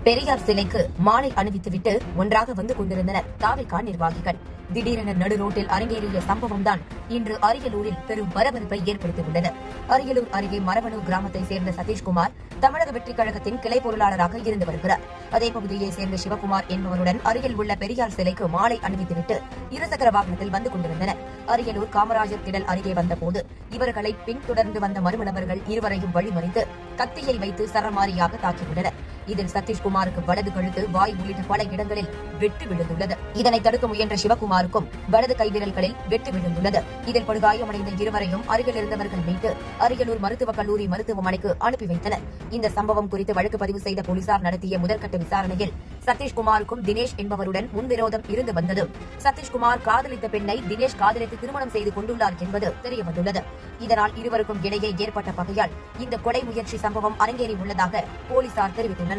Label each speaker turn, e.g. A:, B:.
A: பெரியார் சிலைக்கு மாலை அணிவித்துவிட்டு ஒன்றாக வந்து கொண்டிருந்தனர் தாவேகா நிர்வாகிகள். திடீரென நடு ரோட்டில் அரங்கேறிய சம்பவம் தான் இன்று அரியலூரில் பெரும் பரபரப்பை ஏற்படுத்தியுள்ளது. அரியலூர் அருகே மரவனூர் கிராமத்தை சேர்ந்த சதீஷ்குமார் தமிழக வெற்றிக் கழகத்தின் கிளை பொருளாளராக இருந்து வருகிறார். அதே பகுதியை சேர்ந்த சிவகுமார் என்பவருடன் அருகில் உள்ள பெரியார் சிலைக்கு மாலை அணிவித்துவிட்டு இருசக்கர வாகனத்தில் வந்து கொண்டிருந்தனர். அரியலூர் காமராஜர் திடல் அருகே வந்தபோது இவர்களை பின்தொடர்ந்து வந்த மர்ம நபர்கள் இருவரையும் வழிமறித்து கத்தியை வைத்து சரமாரியாக தாக்கியுள்ளனர். இதில் சதீஷ்குமாருக்கு வலது கழுத்து, வாய் உள்ளிட்ட பல இடங்களில் வெட்டு விழுந்துள்ளது. இதனை தடுக்க முயன்ற சிவகுமாருக்கும் வலது கைவிரல்களில் வெட்டு விழுந்துள்ளது. இதில் படுகாயமடைந்த இருவரையும் அருகில் இருந்தவர்கள் மீட்டு அரியலூர் மருத்துவக் கல்லூரி மருத்துவமனைக்கு அனுப்பி வைத்தனர். இந்த சம்பவம் குறித்து வழக்கு பதிவு செய்த போலீசார் நடத்திய முதற்கட்ட விசாரணையில் சதீஷ்குமாருக்கும் தினேஷ் என்பவருடன் முன்விரோதம் இருந்து வந்ததும் சதீஷ்குமார் காதலித்த பெண்ணை தினேஷ் காதலித்து திருமணம் செய்து கொண்டுள்ளார் என்பது தெரியவந்துள்ளது. இதனால் இருவருக்கும் இடையே ஏற்பட்ட பகையால் இந்த கொலை முயற்சி சம்பவம் அரங்கேறி உள்ளதாக போலீசார் தெரிவித்துள்ளனர்.